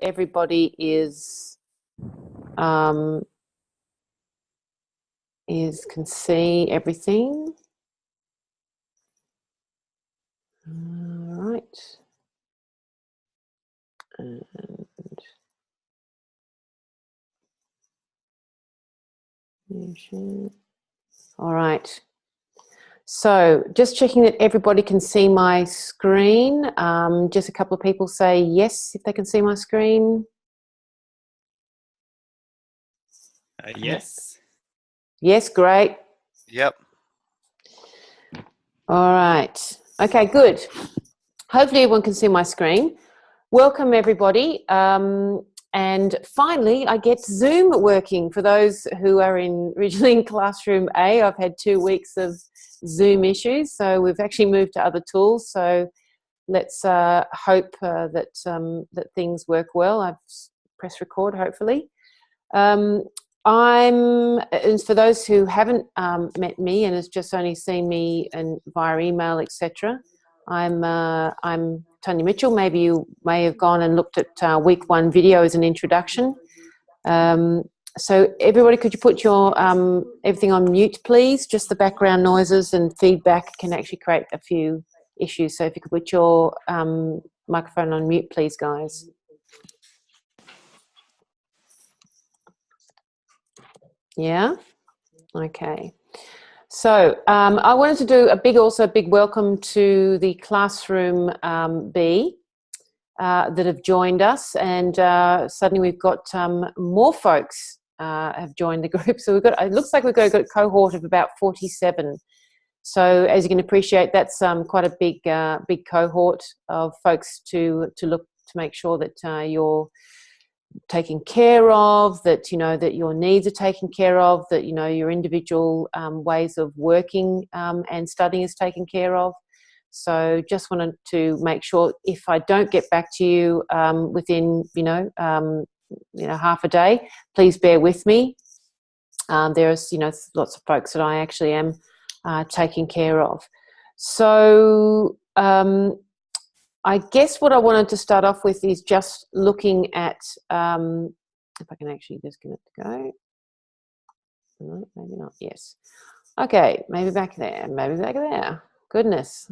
everybody can see everything. All right. And all right. So just checking that everybody can see my screen. Just a couple of people say yes if they can see my screen. Yes. Yes, great. Yep. All right. Okay, good. Hopefully everyone can see my screen. Welcome everybody. And finally, I get Zoom working. For those who are originally in Classroom A, I've had 2 weeks of Zoom issues, so we've actually moved to other tools. So let's hope that things work well. I've pressed record, hopefully. And for those who haven't met me and has just only seen me via email, etc., I'm Tanya Mitchell. Maybe you may have gone and looked at week 1 video as an introduction. So everybody, could you put your everything on mute, please? Just the background noises and feedback can actually create a few issues. So if you could put your microphone on mute, please, guys. Yeah? Okay. So I wanted to do a big welcome to the Classroom B that have joined us, and suddenly we've got more folks have joined the group. So it looks like we've got a cohort of about 47. So as you can appreciate, that's quite a big cohort of folks to make sure that you're taken care of, that that your needs are taken care of, that your individual ways of working and studying is taken care of. So just wanted to make sure, if I don't get back to you within half a day, please bear with me. There's lots of folks that I actually am taking care of. So I guess what I wanted to start off with is just looking at, if I can actually just get it to go. No, maybe not. Yes. Okay, maybe back there, maybe back there. Goodness.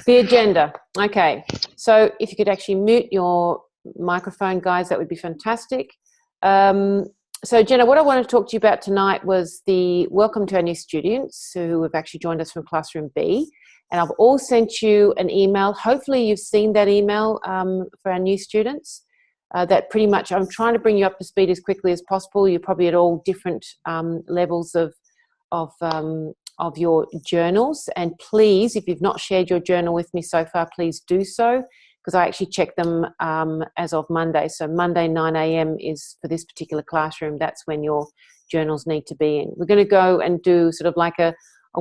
The agenda. Okay, so if you could actually mute your microphone, guys, that would be fantastic. So Jenna, what I wanted to talk to you about tonight was the welcome to our new students who have actually joined us from Classroom B. And I've all sent you an email. Hopefully you've seen that email for our new students. That pretty much, I'm trying to bring you up to speed as quickly as possible. You're probably at all different levels of your journals. And please, if you've not shared your journal with me so far, please do so, because I actually check them as of Monday. So Monday 9 a.m. is for this particular classroom. That's when your journals need to be in. We're going to go and do sort of like a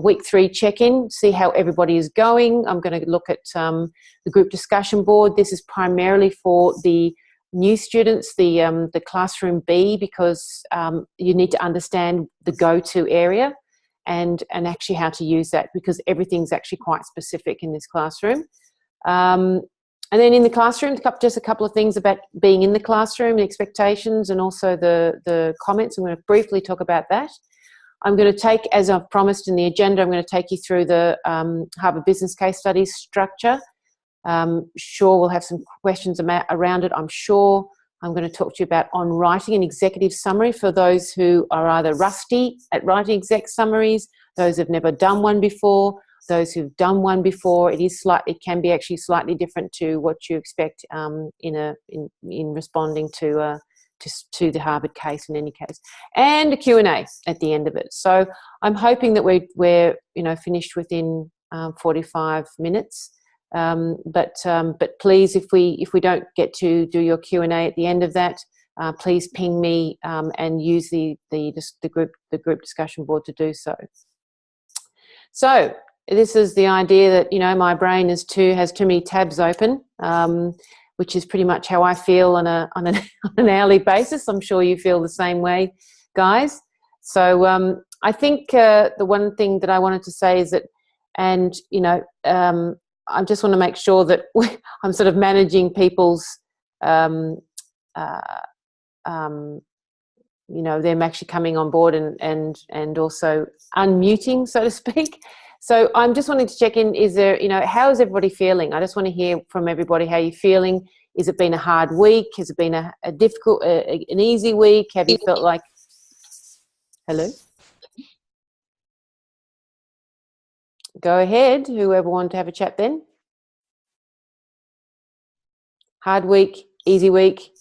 week 3 check-in, see how everybody is going. I'm going to look at the group discussion board. This is primarily for the new students, the Classroom B, because you need to understand the go-to area and actually how to use that, because everything's actually quite specific in this classroom. And then in the classroom, just a couple of things about being in the classroom, the expectations, and also the comments. I'm going to briefly talk about that. I'm going to take, as I've promised in the agenda, I'm going to take you through the Harvard Business Case Studies structure. Sure, we'll have some questions around it, I'm sure. I'm going to talk to you about on writing an executive summary for those who are either rusty at writing exec summaries, those who've never done one before, those who've done one before. It can be actually slightly different to what you expect in responding to the Harvard case in any case, and a Q&A at the end of it. So I'm hoping that we're finished within 45 minutes. But please, if we don't get to do your Q&A at the end of that, please ping me and use the group discussion board to do so. So this is the idea that my brain has too many tabs open, which is pretty much how I feel on an hourly basis. I'm sure you feel the same way, guys. So I think the one thing that I wanted to say is that, and I just want to make sure that I'm sort of managing people's um, uh, um, you know, them actually coming on board and also unmuting, so to speak. So I'm just wanting to check in, is there, you know, how is everybody feeling? I just want to hear from everybody how you're feeling. Has it been a hard week? Has it been a difficult, an easy week? Have you felt like, hello? Go ahead, whoever wanted to have a chat then. Hard week, easy week.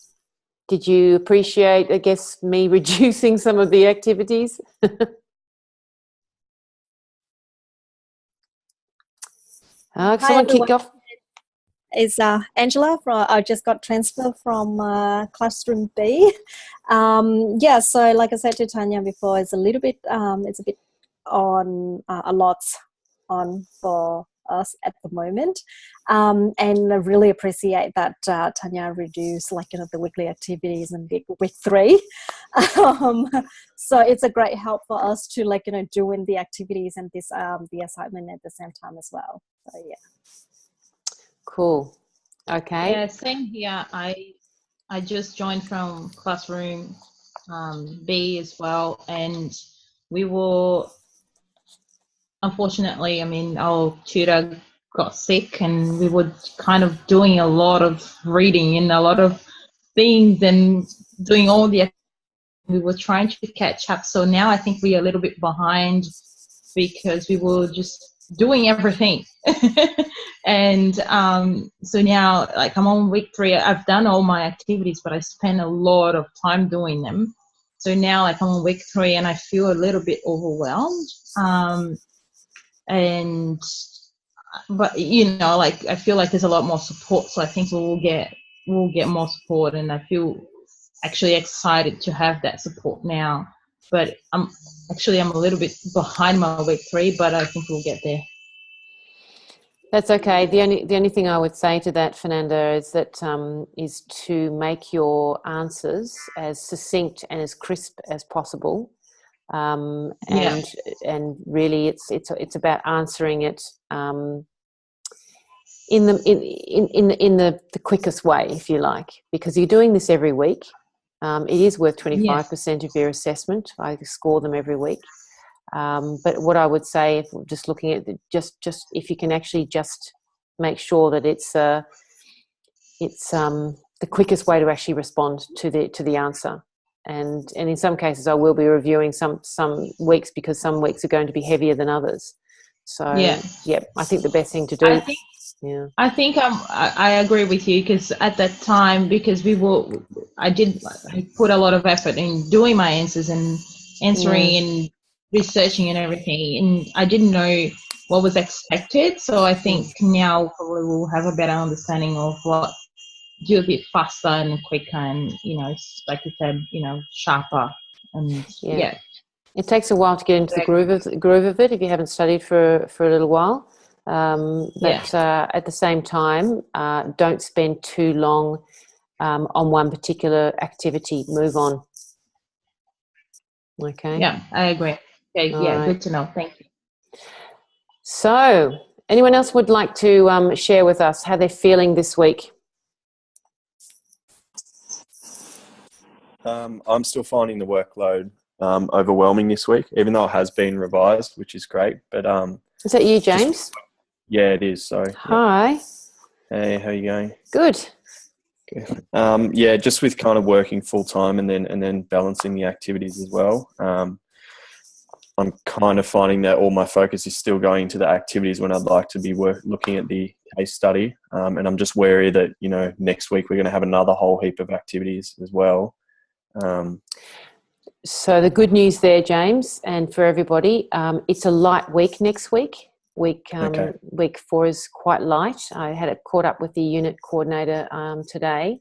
Did you appreciate, I guess, me reducing some of the activities? Someone kick off. It's Angela. I just got transferred from classroom B. Yeah, so like I said to Tanya before, it's a little bit, it's a bit on a lot on for us at the moment, and I really appreciate that Tanya reduced, like, you know, the weekly activities in week 3. So it's a great help for us to, like, you know, doing the activities and this the assignment at the same time as well. So yeah. Cool. Okay. Yeah, same here. I just joined from classroom B as well, and we were, unfortunately, I mean, our tutor got sick, and we were kind of doing a lot of reading and a lot of things and doing all the, we were trying to catch up. So now I think we're a little bit behind because we were just doing everything. And so now, like, I'm on week 3. I've done all my activities, but I spent a lot of time doing them. So now, like, I'm on week 3 and I feel a little bit overwhelmed. But you know, like, I feel like there's a lot more support, so I think we'll get more support, and I feel actually excited to have that support now. But I'm a little bit behind my week 3, but I think we'll get there. That's okay. The only thing I would say to that, Fernanda, is that is to make your answers as succinct and as crisp as possible. And really, it's about answering it in the quickest way, if you like, because you're doing this every week. It is worth 25% of your assessment. I score them every week. But what I would say, if just looking at just if you can actually just make sure that it's the quickest way to actually respond to the answer. And in some cases, I will be reviewing some weeks, because some weeks are going to be heavier than others. So I think the best thing to do. I think I agree with you, because at that time, because I put a lot of effort in doing my answers and answering and researching and everything, and I didn't know what was expected. So I think now probably we'll have a better understanding of what, do a bit faster and quicker, and, you know, like you said, you know, sharper. And it takes a while to get into the groove of it if you haven't studied for a little while. But at the same time, don't spend too long on one particular activity. Move on. Okay. Yeah, I agree. Okay. Right. Good to know. Thank you. So, anyone else would like to share with us how they're feeling this week? I'm still finding the workload overwhelming this week, even though it has been revised, which is great. But is that you, James? Yeah, it is. Sorry. Hi. Hey, how are you going? Good. Just with kind of working full time and then balancing the activities as well. I'm kind of finding that all my focus is still going to the activities when I'd like to be looking at the case study. And I'm just wary that, you know, next week we're going to have another whole heap of activities as well. So the good news there, James, and for everybody, it's a light week next week. Week 4 is quite light. I had it caught up with the unit coordinator today,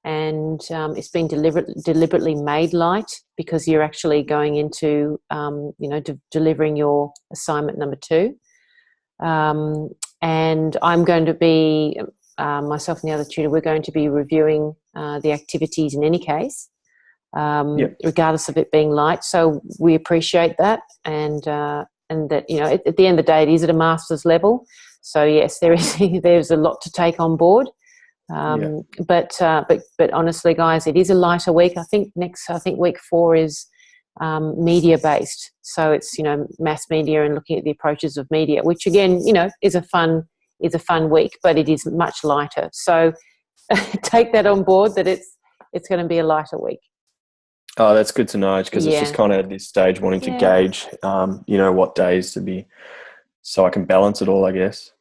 and it's been deliberately made light because you're actually going into delivering your assignment number 2. And I'm going to be myself and the other tutor. We're going to be reviewing the activities in any case, regardless of it being light. So we appreciate that, and that, you know, at the end of the day, it is at a master's level. So yes, there's a lot to take on board. But honestly, guys, it is a lighter week. I think week 4 is media based. So it's, mass media and looking at the approaches of media, which again, is a fun week, but it is much lighter. So take that on board, that it's going to be a lighter week. Oh, that's good to know, because it's just kind of at this stage wanting to gauge, what days to be, so I can balance it all, I guess.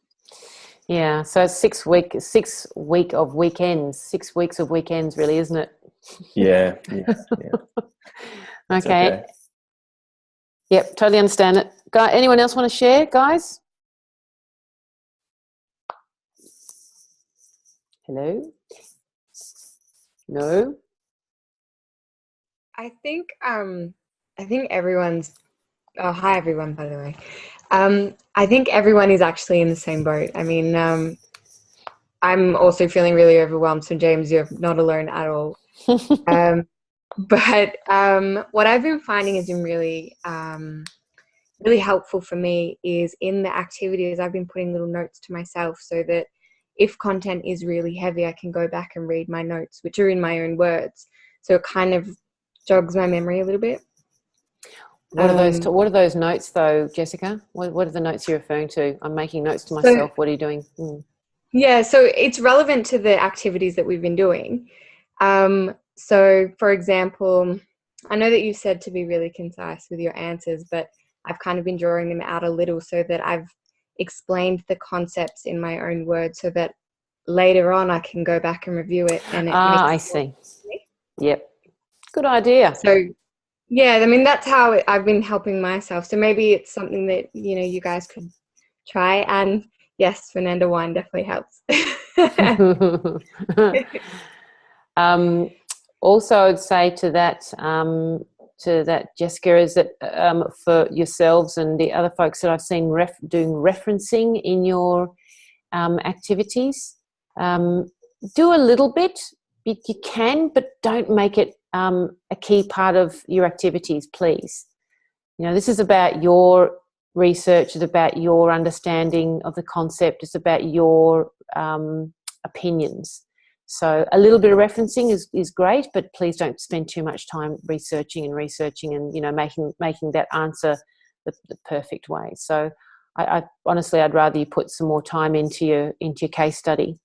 Yeah, so 6 weeks of weekends, really, isn't it? Yeah. Okay. Yep, totally understand it. Anyone else want to share, guys? Hello? No? I think everyone's. Oh, hi everyone, by the way. I think everyone is actually in the same boat. I mean, I'm also feeling really overwhelmed. So James, you're not alone at all. But what I've been finding has been really, really helpful for me is in the activities. I've been putting little notes to myself so that if content is really heavy, I can go back and read my notes, which are in my own words. So it kind of jogs my memory a little bit. What are those notes, though, Jessica? What are the notes you're referring to? I'm making notes to myself. What are you doing? Yeah, so it's relevant to the activities that we've been doing. So, for example, I know that you said to be really concise with your answers, but I've kind of been drawing them out a little so that I've explained the concepts in my own words so that later on I can go back and review it. And I see. Yep. Good idea. So, yeah, I mean, that's how I've been helping myself. So maybe it's something that, you guys could try. And yes, Fernanda wine definitely helps. Also, I'd say to that, Jessica, is that for yourselves and the other folks that I've seen doing referencing in your activities, do a little bit. You can, but don't make it a key part of your activities, please. This is about your research. It's about your understanding of the concept. It's about your opinions. So a little bit of referencing is great, but please don't spend too much time researching and making that answer the perfect way. So I honestly, I'd rather you put some more time into your case study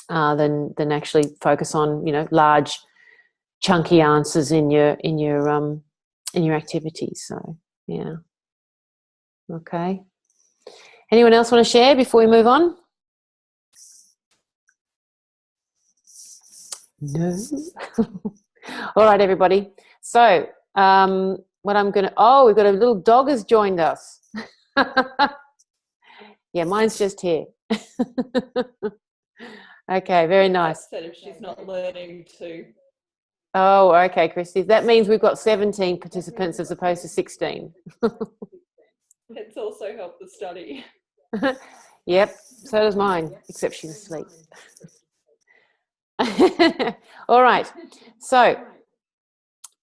than actually focus on large chunky answers in your activities. So yeah. Okay. Anyone else want to share before we move on? No. All right, everybody. So we've got a little dog has joined us. Yeah, mine's just here. Okay, very nice. If she's not learning to. Oh, okay, Christy. That means we've got 17 participants as opposed to 16. It's also helped the study. Yep, so does mine, except she's asleep. All right, so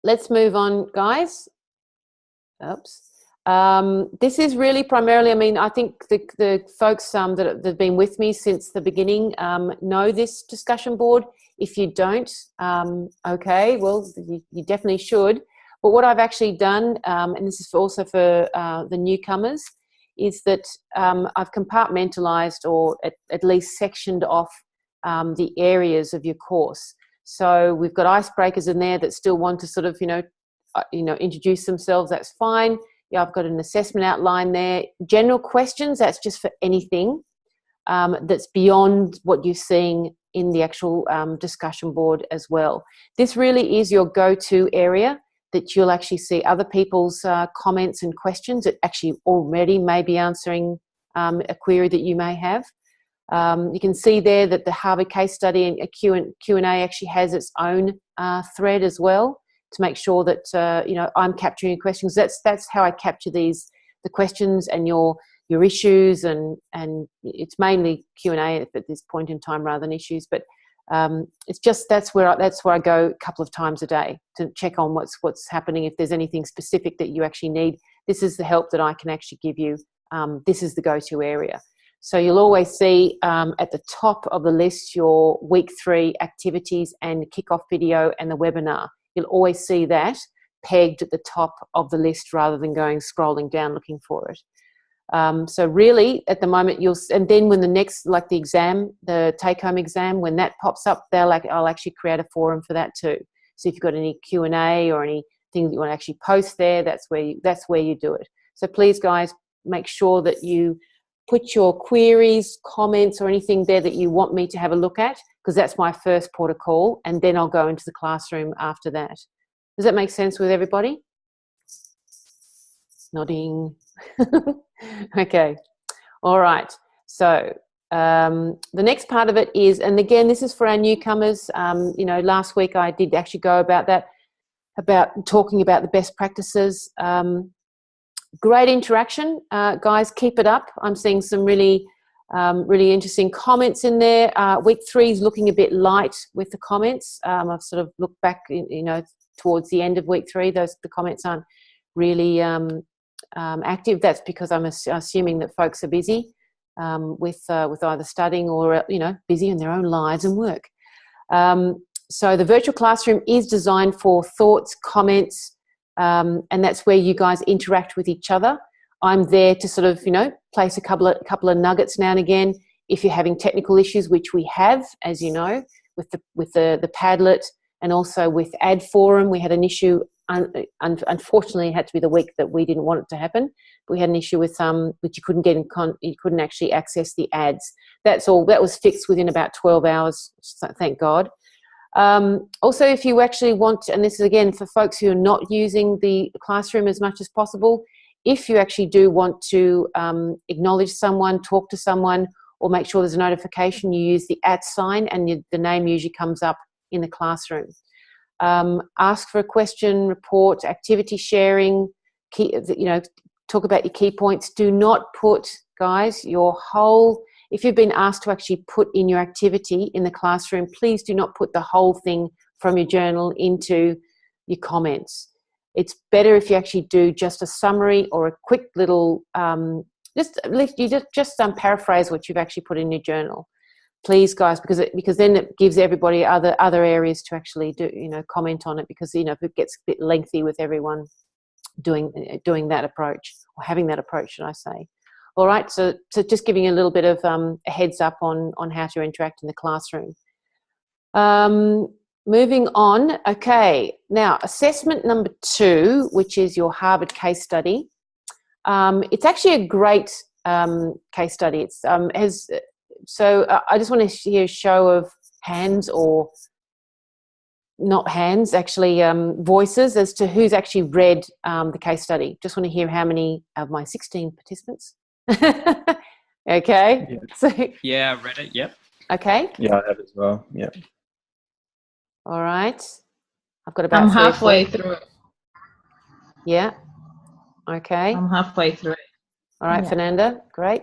let's move on, guys. Oops. This is really primarily, I think the folks that have been with me since the beginning know this discussion board. If you don't, okay, well, you definitely should. But what I've actually done, and this is also for the newcomers, is that I've compartmentalized or at least sectioned off the areas of your course. So we've got icebreakers in there that still want to sort of, introduce themselves. That's fine. Yeah, I've got an assessment outline there. General questions, that's just for anything that's beyond what you're seeing in the actual discussion board as well. This really is your go-to area that you'll actually see other people's comments and questions that actually already may be answering a query that you may have. You can see there that the Harvard case study and a Q&A actually has its own thread as well to make sure that I'm capturing your questions. That's how I capture the questions and your issues, and it's mainly Q&A at this point in time rather than issues. But it's just that's where I go a couple of times a day to check on what's happening. If there's anything specific that you actually need, this is the help that I can actually give you. This is the go-to area. So you'll always see at the top of the list your week 3 activities and kickoff video and the webinar. You'll always see that pegged at the top of the list rather than scrolling down looking for it. So really at the moment and then when the next, like the exam, the take-home exam, when that pops up, I'll actually create a forum for that too. So if you've got any Q&A or anything that you want to actually post there, that's where you do it. So please guys, make sure that you put your queries, comments or anything there that you want me to have a look at, because that's my first port of call, and then I'll go into the classroom after that. Does that make sense with everybody? Nodding. Okay. All right. So the next part of it is, and again, this is for our newcomers. Last week I did actually go about that, about talking about the best practices. Great interaction, guys. Keep it up. I'm seeing some really interesting comments in there. Week 3 is looking a bit light with the comments. I've sort of looked back, towards the end of week 3. The comments aren't really active. That's because I'm assuming that folks are busy with either studying or busy in their own lives and work. So the virtual classroom is designed for thoughts, comments, and that's where you guys interact with each other. I'm there to sort of place a couple of nuggets now and again if you're having technical issues, which we have, as you know, with the Padlet and also with AdForum. We had an issue. Unfortunately, it had to be the week that we didn't want it to happen. But we had an issue with which you couldn't you couldn't actually access the ads. That's all. That was fixed within about 12 hours. So thank God. Also, if you actually want, and this is again for folks who are not using the classroom as much as possible, if you actually do want to acknowledge someone, talk to someone, or make sure there's a notification, you use the @ sign, and the name usually comes up in the classroom. Ask for a question, report, activity sharing, talk about your key points. Do not put, guys, if you've been asked to actually put in your activity in the classroom, please do not put the whole thing from your journal into your comments. It's better if you actually do just a summary or a quick little, just paraphrase what you've actually put in your journal. Please, guys, because then it gives everybody other areas to actually do, comment on it, because, if it gets a bit lengthy with everyone doing that approach, or having that approach, should I say. All right, so just giving you a little bit of a heads up on how to interact in the classroom. Moving on, okay. Now, assessment number 2, which is your Harvard case study. It's actually a great case study. It's I just want to hear a show of hands, or not hands, actually voices, as to who's actually read the case study. Just want to hear how many of my 16 participants. Okay. Yeah. So, yeah, I read it. Yep. Okay. Yeah, I have as well. Yeah. All right. I've got about. I'm halfway through it. Yeah. Okay. I'm halfway through it. All right, Yeah. Fernanda. Great.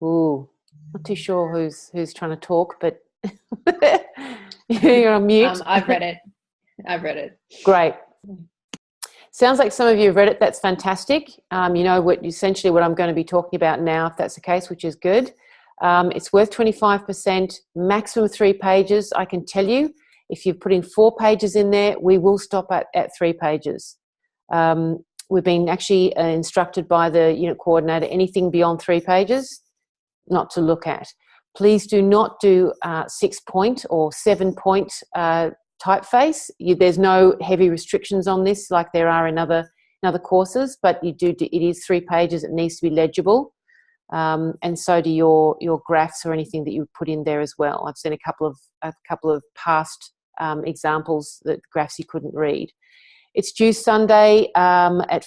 Ooh, not too sure who's trying to talk, but you're on mute. I've read it. Great. Sounds like some of you have read it. That's fantastic. You know essentially what I'm going to be talking about now, if that's the case, which is good. It's worth 25%, maximum 3 pages. I can tell you, if you've put in 4 pages in there, we will stop at 3 pages. We've been actually instructed by the unit coordinator, anything beyond 3 pages, not to look at. Please do not do 6-point or 7-point typeface. There's no heavy restrictions on this like there are in other courses, but it is 3 pages. It needs to be legible, and so do your graphs or anything that you put in there as well. I've seen a couple of past examples that graphs you couldn't read. It's due Sunday at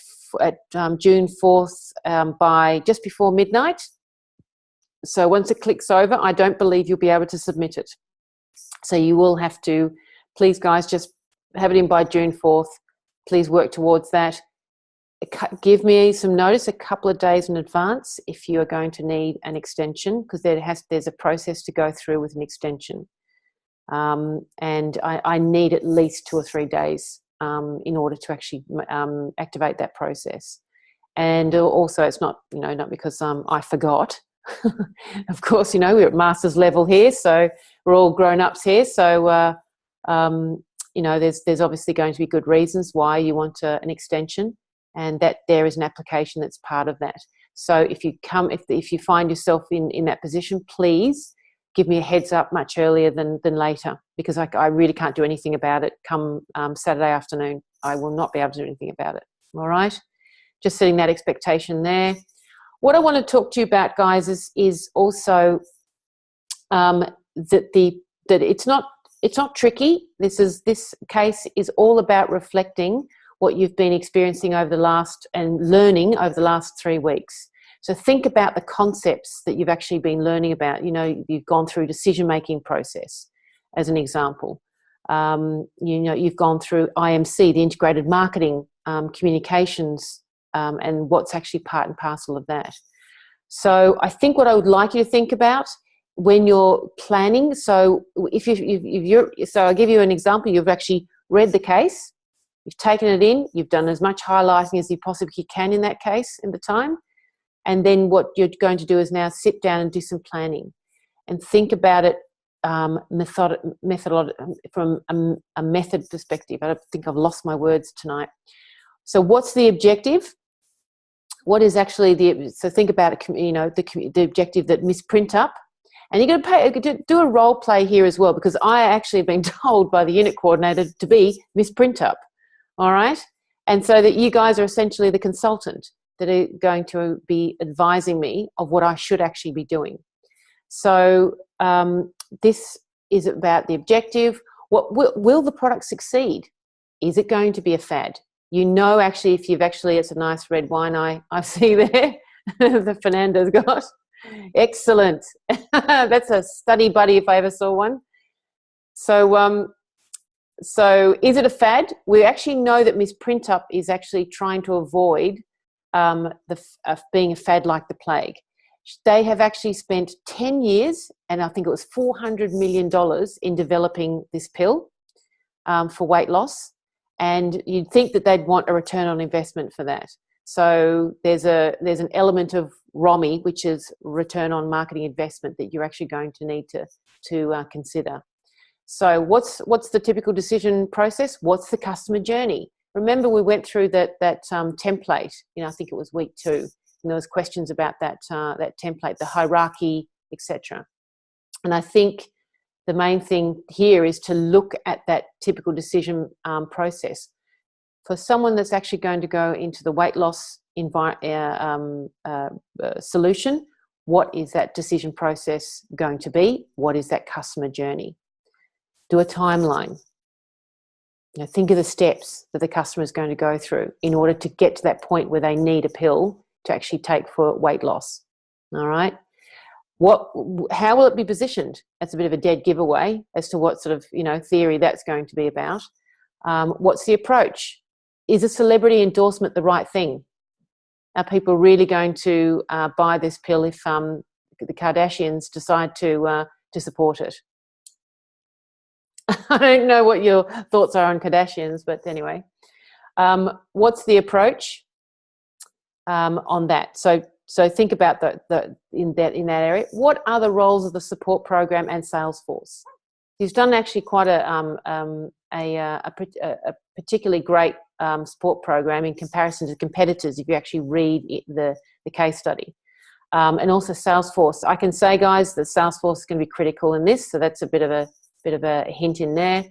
June 4th by just before midnight. So once it clicks over, I don't believe you'll be able to submit it. So you will have to, please guys, just have it in by June 4th. Please work towards that. Give me some notice a couple of days in advance if you are going to need an extension, because there's a process to go through with an extension. And I need at least 2 or 3 days in order to actually activate that process. And also, it's not, not because I forgot. Of course, you know, we're at master's level here, so we're all grown-ups here. So, you know, there's obviously going to be good reasons why you want an extension, and that there is an application that's part of that. So if you find yourself in that position, please give me a heads up much earlier than later, because I really can't do anything about it come Saturday afternoon. I will not be able to do anything about it. All right? Just setting that expectation there. What I want to talk to you about, guys, is also that it's not tricky. This case is all about reflecting what you've been experiencing and learning over the last 3 weeks. So think about the concepts that you've actually been learning about. You know, you've gone through decision-making process, as an example. You know, you've gone through IMC, the integrated marketing, communications, and what's actually part and parcel of that. So I think what I would like you to think about when you're planning, so so I'll give you an example. You've actually read the case, you've taken it in, you've done as much highlighting as you possibly can in that case in the time, and then what you're going to do is now sit down and do some planning and think about it from a method perspective. I think I've lost my words tonight. So what's the objective? What is actually so think about it, you know, the objective that Miss Printup, and you're going to do a role play here as well, because I actually have been told by the unit coordinator to be Miss Printup, all right? And so that you guys are essentially the consultant that are going to be advising me of what I should actually be doing. So this is about the objective. What will the product succeed? Is it going to be a fad? You know, actually, if you've actually, it's a nice red wine I see there that Fernando's got. Excellent. That's a study buddy if I ever saw one. So, so is it a fad? We actually know that Miss Printup is actually trying to avoid being a fad like the plague. They have actually spent 10 years, and I think it was $400 million in developing this pill for weight loss. And you'd think that they'd want a return on investment for that. So there's an element of ROMI, which is return on marketing investment, that you're actually going to need to consider. So what's the typical decision process? What's the customer journey? Remember, we went through that template. You know, I think it was week 2, and there was questions about that template, the hierarchy, etc. And I think the main thing here is to look at that typical decision process. For someone that's actually going to go into the weight loss solution, what is that decision process going to be? What is that customer journey? Do a timeline. You know, think of the steps that the customer is going to go through in order to get to that point where they need a pill to actually take for weight loss. All right. How will it be positioned? That's a bit of a dead giveaway as to what sort of, you know, theory that's going to be about. What's the approach? Is a celebrity endorsement the right thing? Are people really going to buy this pill if the Kardashians decide to support it? I don't know what your thoughts are on Kardashians, but anyway, what's the approach on that? So think about in that area. What are the roles of the support program and sales force? He's done actually quite a particularly great support program in comparison to competitors if you actually read the case study. And also Salesforce. I can say, guys, that Salesforce is going to be critical in this, so that's a bit of a hint in there.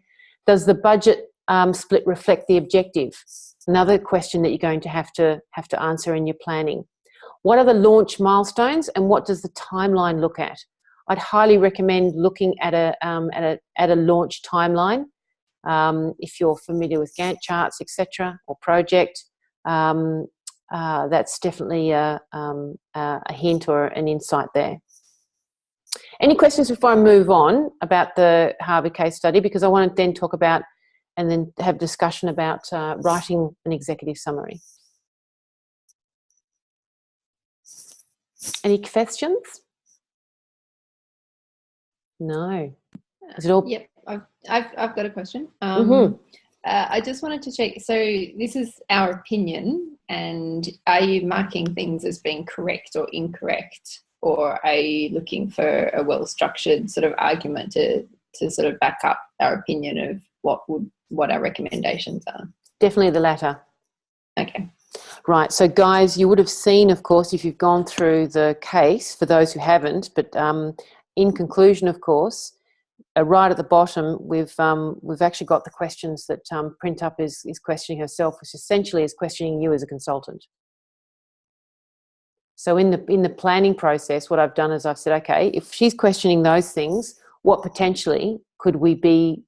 Does the budget split reflect the objective? Another question that you're going to have to answer in your planning. What are the launch milestones, and what does the timeline look at? I'd highly recommend looking at a launch timeline. If you're familiar with Gantt charts, etc., or project, that's definitely a hint or an insight there. Any questions before I move on about the Harvard case study? Because I want to then talk about and then have discussion about writing an executive summary. Any questions? No. Is it all? Yep, I've got a question. Mm-hmm. I just wanted to check. So this is our opinion, and are you marking things as being correct or incorrect, or are you looking for a well-structured sort of argument to sort of back up our opinion of what our recommendations are? Definitely the latter. Okay. Right. So, guys, you would have seen, of course, if you've gone through the case, for those who haven't, but in conclusion, of course, right at the bottom, we've actually got the questions that Print Up is questioning herself, which essentially is questioning you as a consultant. So in the planning process, what I've done is I've said, okay, if she's questioning those things, what potentially could we be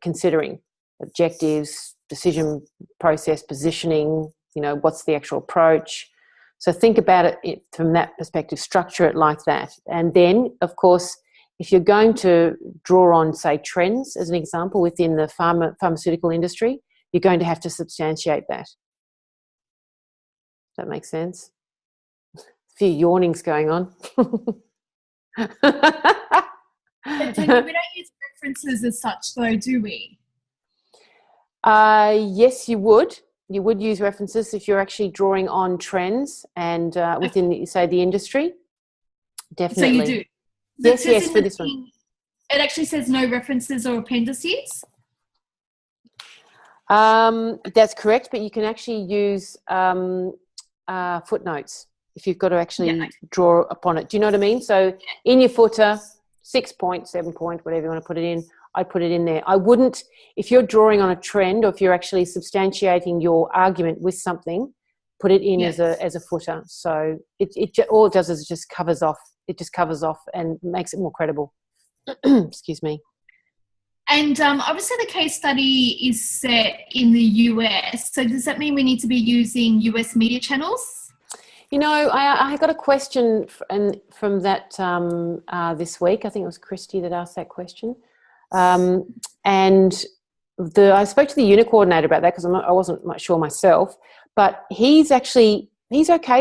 considering? Objectives, decision process, positioning, what's the actual approach? So think about it from that perspective, structure it like that. And then, of course, if you're going to draw on, say, trends as an example within the pharmaceutical industry, you're going to have to substantiate that. Does that make sense? A few yawnings going on. But Tanya, we don't use references as such, though, do we? Yes, you would. You would use references if you're actually drawing on trends and within, say, the industry. Definitely. So you do? Yes, for this one. It actually says no references or appendices? That's correct, but you can actually use footnotes if you've got to actually draw upon it. Do you know what I mean? So in your footer, 6 point, 7 point, whatever you want to put it in, I put it in there. I wouldn't, if you're drawing on a trend or if you're actually substantiating your argument with something, put it in as a footer. So all it does is it just covers off. It just covers off and makes it more credible. Excuse me. And obviously the case study is set in the US. So does that mean we need to be using US media channels? I got a question from that this week. I think it was Christy that asked that question. And I spoke to the unit coordinator about that because I wasn't much sure myself. But he's okay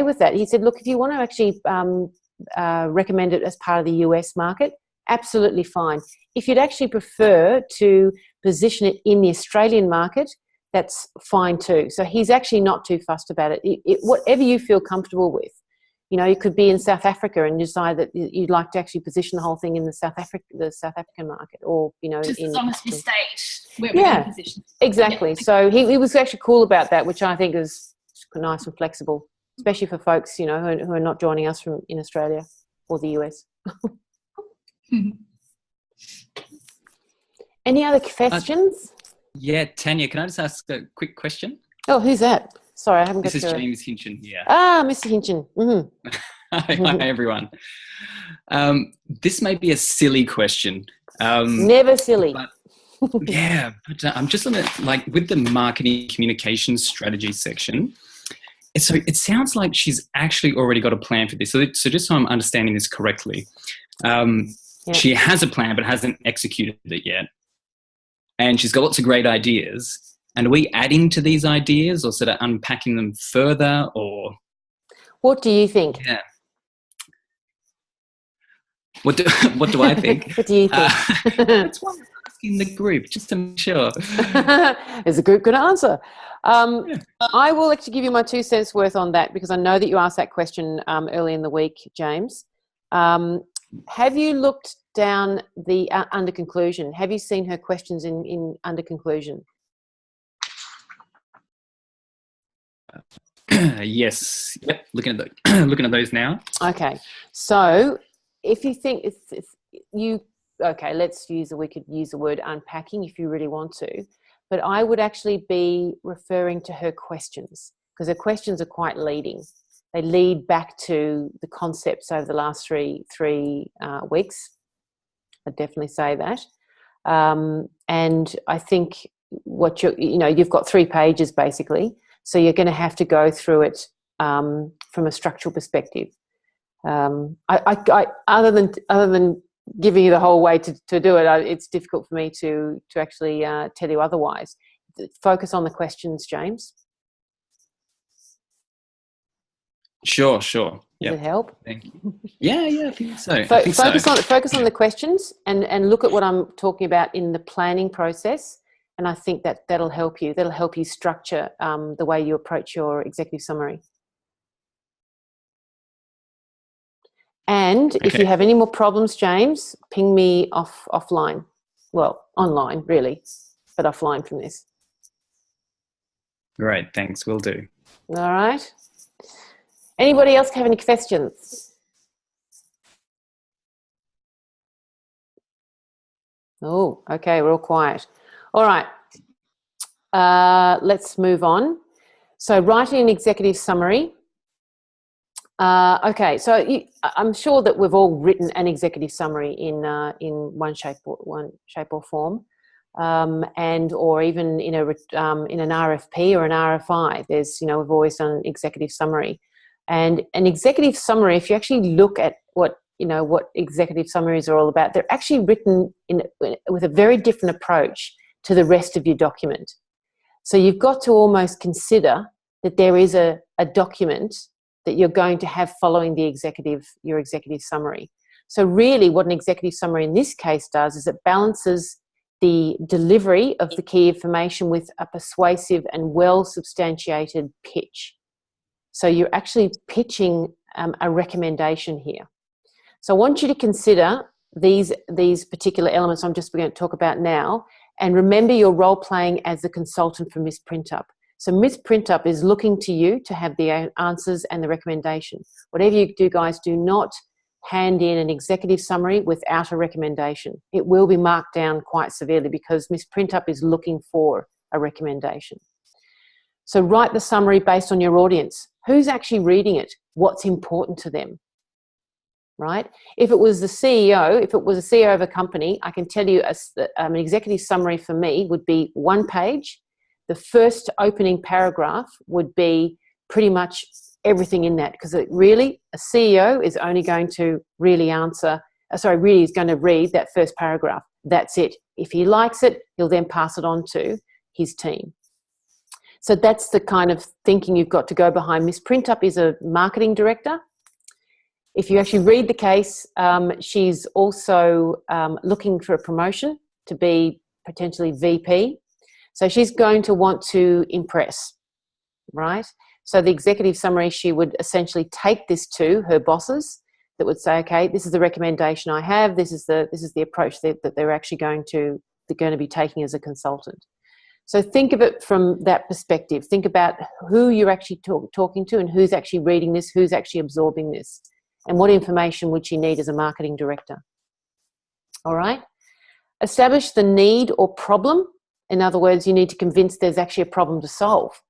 with that. He said, look, if you want to actually recommend it as part of the US market, absolutely fine. If you'd actually prefer to position it in the Australian market, that's fine too. So he's actually not too fussed about it. Whatever you feel comfortable with. You could be in South Africa and decide that you'd like to actually position the whole thing in the South African market, or just as long as we state where we're going to position. Exactly. Yeah. So he was actually cool about that, which I think is nice and flexible, especially for folks who are not joining us from in Australia or the US. Any other questions? Yeah, Tanya, can I just ask a quick question? Oh, who's that? Sorry, I haven't got This is James Hinchin, yeah. Ah, Mr. Hinchin. Mm-hmm. Hi, everyone. This may be a silly question. Never silly. But I'm just on it, with the marketing communications strategy section. So it sounds like she's actually already got a plan for this. So just so I'm understanding this correctly, she has a plan but hasn't executed it yet. And she's got lots of great ideas. And are we adding to these ideas or sort of unpacking them further, or? What do you think? Yeah. What do I think? What do you think? That's why I'm asking the group, just to make sure. Is the group going to answer? I will actually give you my 2 cents worth on that because I know that you asked that question early in the week, James. Have you looked down the under conclusion? Have you seen her questions in under conclusion? Yes. Yep. Looking at those now. Okay. So if you think we could use the word unpacking if you really want to, but I would actually be referring to her questions because her questions are quite leading. They lead back to the concepts over the last three weeks. I'd definitely say that. And I think you've got 3 pages basically. So you're going to have to go through it from a structural perspective. I other than giving you the whole way to do it, it's difficult for me to actually tell you otherwise. Focus on the questions, James. Sure. Does Yep. it help? Thank you. Yeah, I think so. Focus on the questions and look at what I'm talking about in the planning process. And I think that'll help you. That'll help you structure the way you approach your executive summary. And if Okay. you have any more problems, James, ping me offline. Well, online, really, but offline from this. Great, thanks, will do. All right. Anybody else have any questions? Oh, okay, we're all quiet. All right. Let's move on. So writing an executive summary. Okay, so I'm sure that we've all written an executive summary in one shape or form, and or even in an RFP or an RFI. There's, we've always done an executive summary, and an executive summary. If you actually look at what executive summaries are all about, they're actually written with a very different approach to the rest of your document. So you've got to almost consider that there is a document that you're going to have following your executive summary. So really what an executive summary in this case does is it balances the delivery of the key information with a persuasive and well substantiated pitch. So you're actually pitching a recommendation here. So I want you to consider these particular elements I'm just going to talk about now, and remember your role playing as the consultant for Miss Printup. So Miss Printup is looking to you to have the answers and the recommendation. Whatever you do, guys, do not hand in an executive summary without a recommendation. It will be marked down quite severely because Miss Printup is looking for a recommendation. So write the summary based on your audience. Who's actually reading it? What's important to them? Right? If it was the CEO, if it was a CEO of a company, I can tell you an executive summary for me would be 1 page. The first opening paragraph would be pretty much everything in that, because really a CEO is only going to really is going to read that first paragraph. That's it. If he likes it, he'll then pass it on to his team. So that's the kind of thinking you've got to go behind. Miss Printup is a marketing director. If you actually read the case, she's also looking for a promotion to be potentially VP. So she's going to want to impress, right? So the executive summary, she would essentially take this to her bosses that would say, okay, this is the recommendation I have. This is the approach that they're actually going to be taking as a consultant. So think of it from that perspective. Think about who you're actually talking to and who's actually reading this, who's actually absorbing this, and what information would she need as a marketing director. All right? Establish the need or problem. In other words, you need to convince there's actually a problem to solve.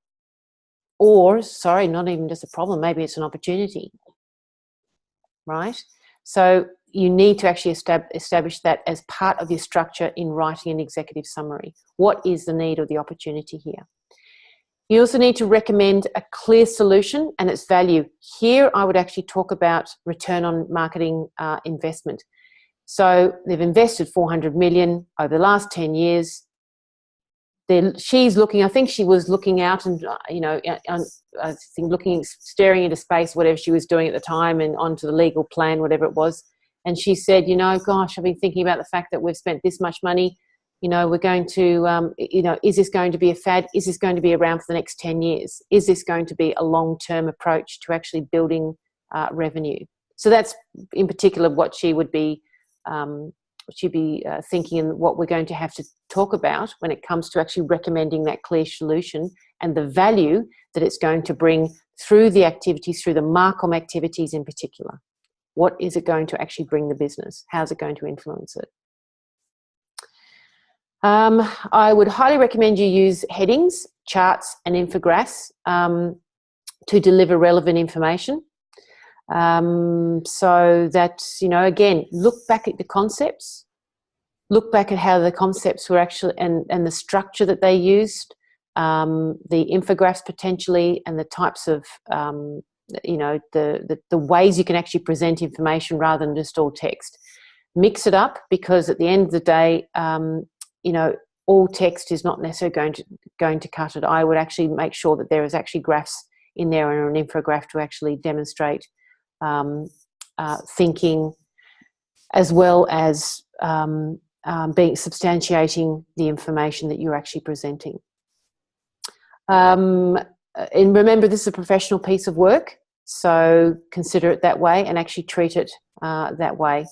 Or, sorry, not even just a problem, maybe it's an opportunity. Right? So you need to actually establish that as part of your structure in writing an executive summary. What is the need or the opportunity here? You also need to recommend a clear solution and its value. Here, I would actually talk about return on marketing investment. So they've invested $400 million over the last 10 years. She's looking, I think she was looking out and, I think staring into space, whatever she was doing at the time, and onto the legal plan, whatever it was. And she said, gosh, I've been thinking about the fact that we've spent this much money. We're going to, is this going to be a fad? Is this going to be around for the next 10 years? Is this going to be a long-term approach to actually building revenue? So that's in particular what she would be thinking, and what we're going to have to talk about when it comes to actually recommending that clear solution and the value that it's going to bring through the activities, through the Marcom activities in particular. What is it going to actually bring the business? How's it going to influence it? I would highly recommend you use headings, charts, and infographics to deliver relevant information. So that, again, look back at the concepts, look back at how the concepts were actually, and the structure that they used, the infographics potentially, and the types of, the ways you can actually present information rather than just all text. Mix it up, because at the end of the day, all text is not necessarily going to cut it. I would actually make sure that there is actually graphs in there and an infographic to actually demonstrate thinking, as well as substantiating the information that you're actually presenting. And remember, this is a professional piece of work, So consider it that way and actually treat it that way.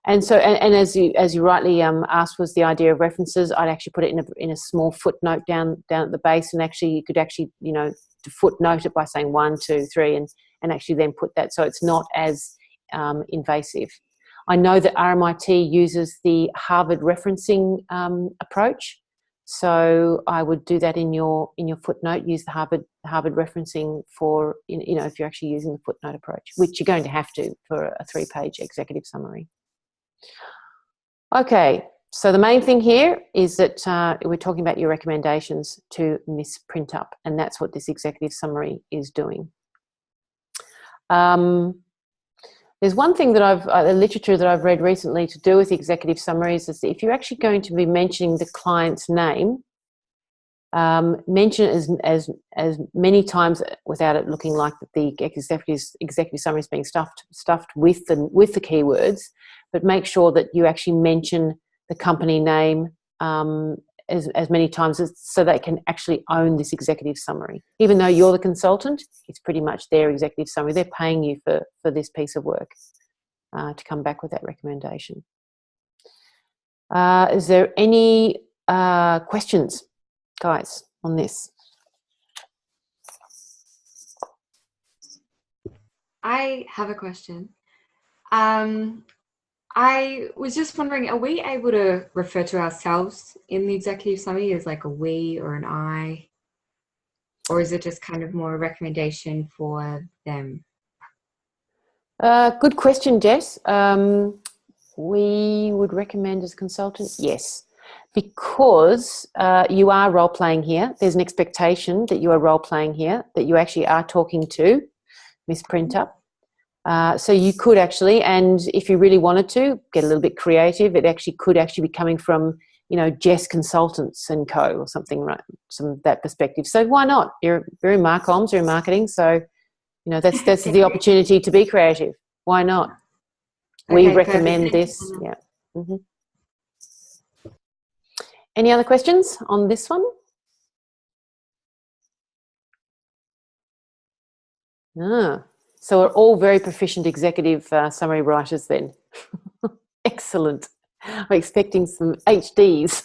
And so, and as you rightly asked, was the idea of references. I'd actually put it in a small footnote down at the base, and actually you could actually, you know, footnote it by saying 1, 2, 3, and actually then put that so it's not as invasive. I know that RMIT uses the Harvard referencing approach, so I would do that in your footnote. Use the Harvard referencing for, you know, if you're actually using the footnote approach, which you're going to have to for a 3-page executive summary. Okay, so the main thing here is that we're talking about your recommendations to Miss Printup, and that's what this executive summary is doing. There's one thing that the literature that I've read recently to do with executive summaries is that if you're actually going to be mentioning the client's name, mention it as many times without it looking like the executive summary is being stuffed with the keywords, but make sure that you actually mention the company name as many times so they can actually own this executive summary. Even though you're the consultant, it's pretty much their executive summary. They're paying you for this piece of work to come back with that recommendation. Is there any questions, guys, on this? I have a question. I was just wondering, are we able to refer to ourselves in the executive summary as like a we or an I? Or is it just kind of more a recommendation for them? Good question, Jess. We would recommend as a consultant, yes. Because you are role-playing here. There's an expectation that you are role-playing here, that you actually are talking to Miss Printup. So you could actually, and if you really wanted to, get a little bit creative, it actually could actually be coming from, you know, Jess Consultants and Co. or something, right? From that perspective. So why not? You're in Marcoms, you're in marketing, so, you know, that's the opportunity to be creative. Why not? We recommend this. Yeah. Mm-hmm. Any other questions on this one? So we're all very proficient executive summary writers then. Excellent. I'm expecting some HDs.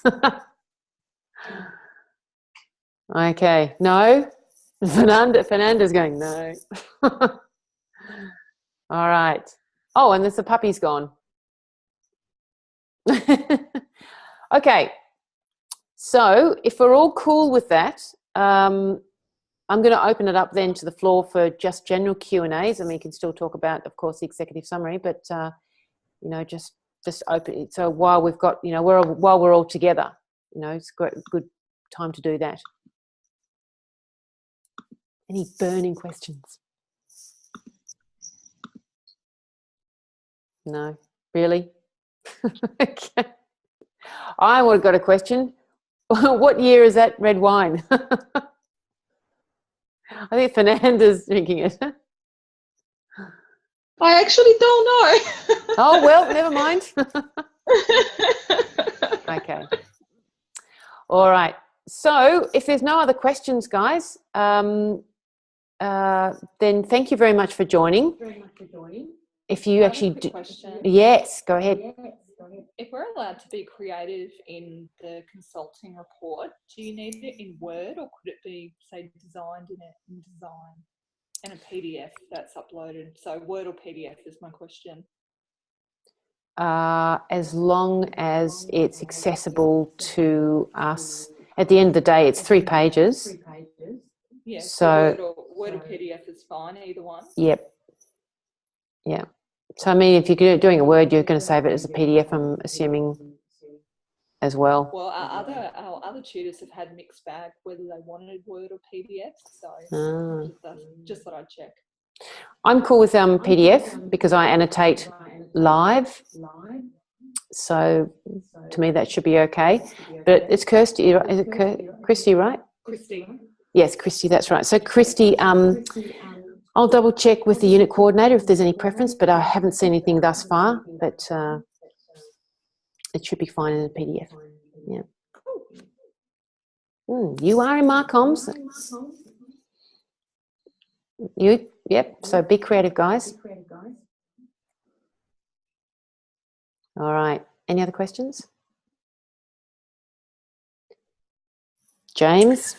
Okay, no? Fernanda's going, no. All right. Oh, and there's the puppy's gone. Okay, so if we're all cool with that, I'm going to open it up then to the floor for just general Q&As, and we can still talk about, of course, the executive summary, but, you know, just open it. So while we've got, you know, while we're all together, you know, it's a good time to do that. Any burning questions? No? Really? Okay. I would have got a question. What year is that red wine? I think Fernanda's drinking it. I actually don't know. Oh, well, never mind. Okay. All right. So if there's no other questions, guys, then thank you very much for joining. If you actually do, yes, go ahead. If we're allowed to be creative in the consulting report, do you need it in Word, or could it be, say, designed in Design and a PDF that's uploaded? So Word or PDF is my question. As long as it's accessible to us. At the end of the day, it's 3 pages. Yeah, so Word or PDF is fine, either one. Yep. Yeah. So, I mean, if you're doing a Word, you're going to save it as a PDF, I'm assuming, as well. Well, our other tutors have had mixed bag whether they wanted Word or PDF, so just thought I'd check. I'm cool with PDF because I annotate live. So, to me, that should be okay. But it's Kirsty, is it Christy, right? Christy. Yes, Christy, that's right. So, Christy, I'll double check with the unit coordinator if there's any preference, but I haven't seen anything thus far, but it should be fine in a PDF. Yeah. You are in Marcoms. Yep. So be creative, guys. All right. Any other questions? James?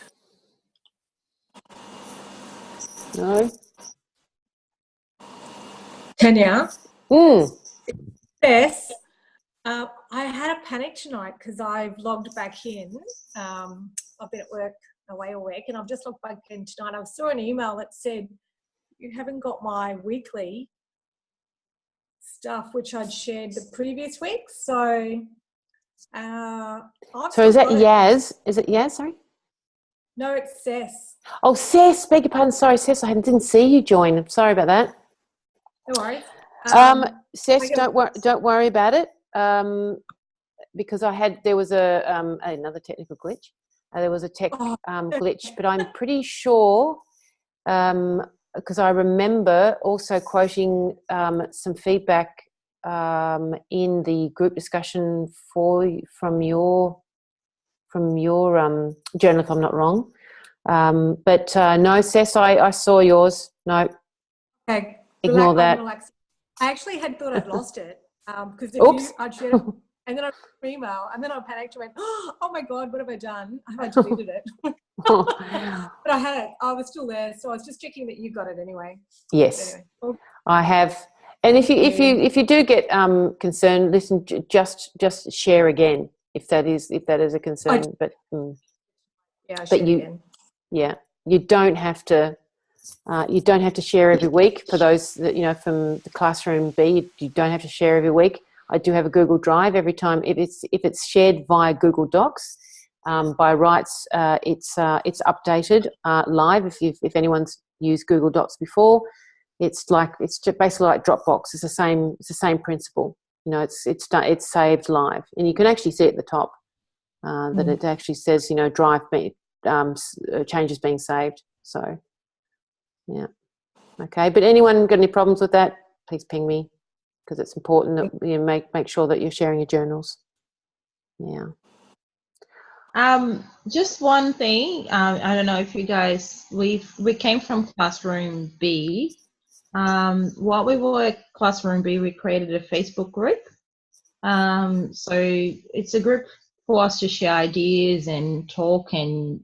No? Tanya? Mm. Yes. I had a panic tonight because I've logged back in. I've been at work away all week and I've just logged back in tonight. I saw an email that said, you haven't got my weekly stuff, which I'd shared the previous week. So, So is that Yaz? Is it Yaz? Sorry. No, it's Cess. Oh, Cess. Beg your pardon. Sorry, Cess. I didn't see you join. I'm sorry about that. No worries. Cess, don't worry about it. Because there was another technical glitch. There was a tech glitch, but I'm pretty sure because I remember also quoting some feedback in the group discussion from your journal, if I'm not wrong. But no, Cess, I saw yours. No, okay. Ignore that. I actually had thought I'd lost it because I'd shared it, and then I got an email, and then I panicked and went, "Oh my God, what have I done? Have I deleted it?" But I had. I was still there, so I was just checking that you got it anyway. Yes, anyway. Well, I have. And if you do get concerned, listen, just share again if that is a concern. But you don't have to. You don't have to share every week. For those that from the Classroom B, you don't have to share every week. I do have a Google Drive. Every time if it's shared via Google Docs, by rights, it's updated live. If anyone's used Google Docs before, it's basically like Dropbox. It's the same principle. It's saved live, and you can actually see at the top that it actually says Drive changes being saved. So. Yeah. Okay. But anyone got any problems with that? Please ping me because it's important that you make sure that you're sharing your journals. Yeah. Just one thing. I don't know if you guys we came from Classroom B. While we were at Classroom B, we created a Facebook group. So it's a group for us to share ideas and talk and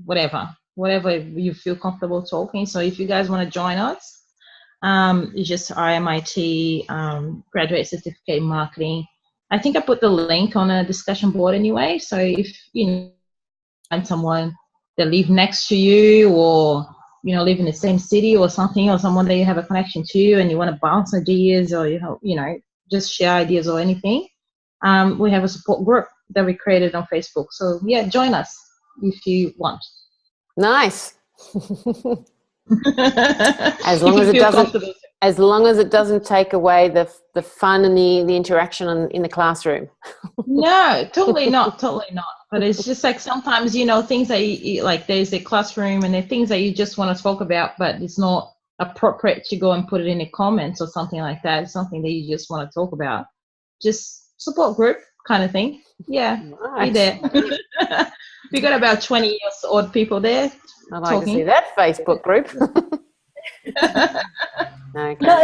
whatever you feel comfortable talking. So if you guys want to join us, it's just RMIT Graduate Certificate in Marketing. I think I put the link on a discussion board anyway. So if find someone that live next to you or live in the same city or something, or someone that you have a connection to and you want to bounce ideas or just share ideas or anything, we have a support group that we created on Facebook. So yeah, join us if you want. Nice. As long as it doesn't take away the fun and the interaction in the classroom. No, totally not. But it's just like sometimes things that you like. There's a classroom and there are things that you just want to talk about, but it's not appropriate to go and put it in the comments or something like that. It's something that you just want to talk about. Just support group kind of thing. Yeah, nice. Be there. We got about 20 years old people there. I'd like to see that Facebook group. Okay. No,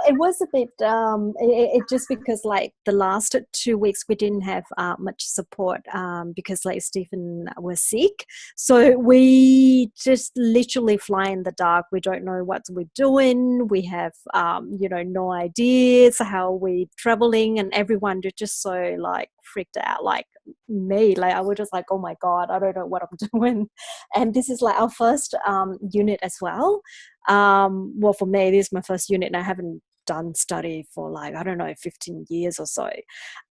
it was a bit, it just because like the last 2 weeks we didn't have much support because like Stephen was sick. So we just literally fly in the dark. We don't know what we're doing. We have, no ideas how we're traveling, and everyone just so like freaked out, like me. Like I was just like, oh my God, I don't know what I'm doing. And this is like our first unit as well. Well, for me, this is my first unit and I haven't done study for like, I don't know, 15 years or so.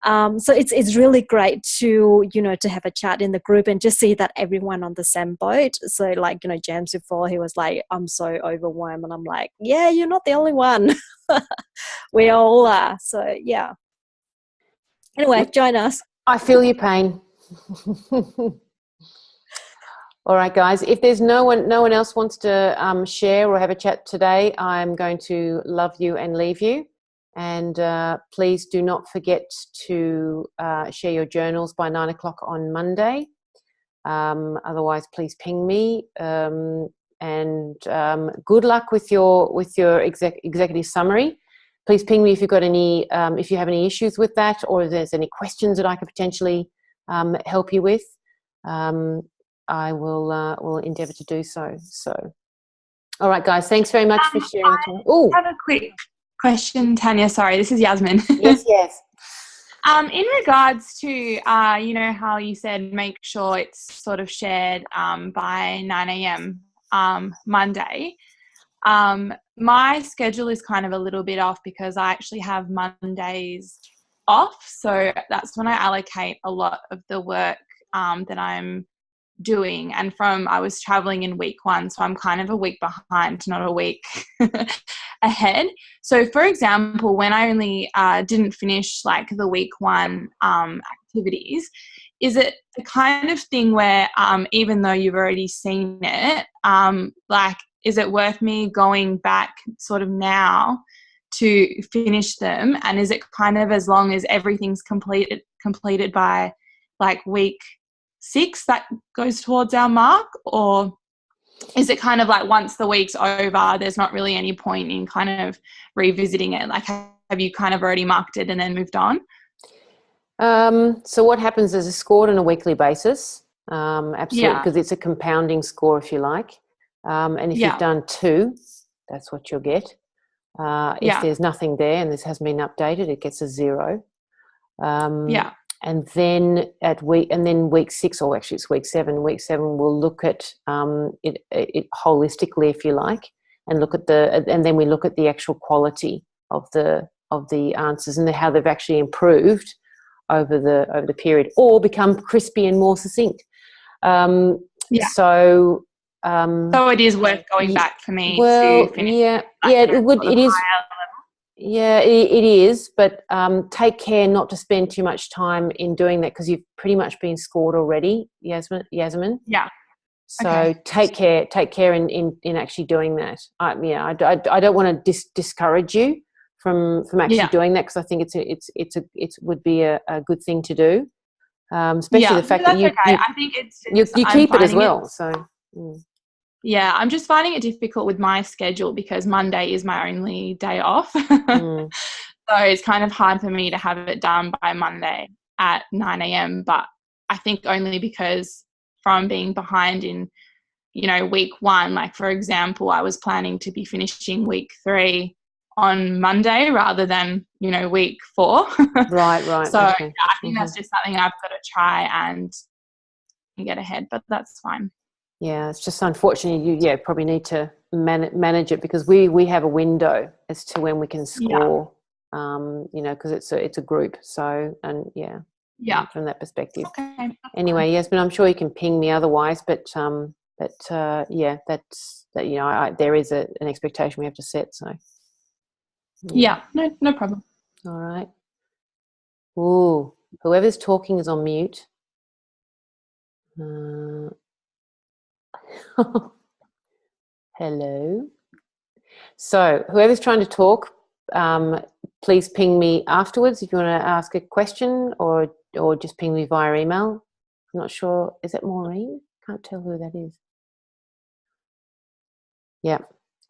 So it's really great to, to have a chat in the group and just see that everyone on the same boat. So like, James before, he was like, I'm so overwhelmed. And I'm like, yeah, you're not the only one. We all are. So yeah. Anyway, join us. I feel your pain. All right, guys. If there's no one else wants to share or have a chat today, I'm going to love you and leave you. And please do not forget to share your journals by 9 o'clock on Monday. Otherwise, please ping me. good luck with your executive summary. Please ping me if you've got any, if you have any issues with that, or if there's any questions that I could potentially help you with. I will endeavour to do so. So, all right, guys, thanks very much for sharing. I have a quick question, Tanya. Sorry, this is Yasmin. Yes, yes. In regards to, you know, how you said make sure it's sort of shared by 9 a.m. Monday. My schedule is kind of a little bit off because I actually have Mondays off. So that's when I allocate a lot of the work that I'm doing. And I was traveling in week 1, so I'm kind of a week behind, not a week ahead. So for example, when I only didn't finish like the week 1 activities, is it the kind of thing where even though you've already seen it, like, is it worth me going back sort of now to finish them? And is it kind of as long as everything's completed by like week 6 that goes towards our mark? Or is it kind of like once the week's over, there's not really any point in kind of revisiting it? Like, have you kind of already marked it and then moved on? So what happens is it's scored on a weekly basis, absolutely, because it's a compounding score, if you like. And if you've done 2, that's what you'll get. If there's nothing there and this hasn't been updated, it gets a 0. And then week 6, or actually it's week 7. Week 7 we'll look at it holistically, if you like, and then we look at the actual quality of the answers and how they've actually improved over the period, or become crispy and more succinct. So it is worth going back for me to finish. It would. It is. Yeah, it is. But take care not to spend too much time in doing that, because you've pretty much been scored already, Yasmin. Yeah. So take care in actually doing that. I don't want to discourage you from actually doing that, because I think it would be a good thing to do. Especially the fact that you I think it's just, you keep it as well. Yeah, I'm just finding it difficult with my schedule because Monday is my only day off. So it's kind of hard for me to have it done by Monday at 9 a.m. But I think only because from being behind in, you know, week 1, like for example, I was planning to be finishing week 3 on Monday rather than, you know, week 4. Right. So I think that's just something I've got to try and get ahead, but that's fine. Yeah, it's just unfortunate. You probably need to manage it, because we have a window as to when we can score. You know, because it's a group. So from that perspective. Okay. Anyway, Yasmin, I'm sure you can ping me otherwise, but that's that. You know, there is an expectation we have to set. So. Yeah. No problem. All right. Ooh, whoever's talking is on mute. Hello. So whoever's trying to talk, please ping me afterwards if you want to ask a question, or just ping me via email. I'm not sure. Is it Maureen? Can't tell who that is. Yeah.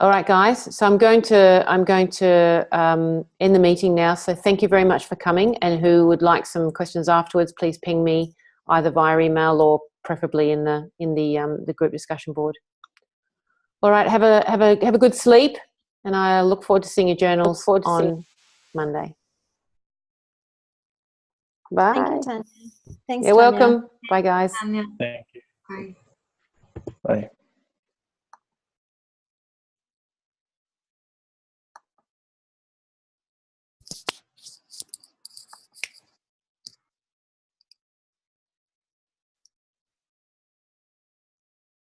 All right, guys. So I'm going to end the meeting now. So thank you very much for coming. And who would like some questions afterwards, please ping me either via email or preferably in the group discussion board. All right. Have a good sleep, and I look forward to seeing your journals on Monday. Bye. Thank you, Tanya. Thanks, You're Tanya. welcome. Bye, guys. Tanya. Thank you. Bye. Bye.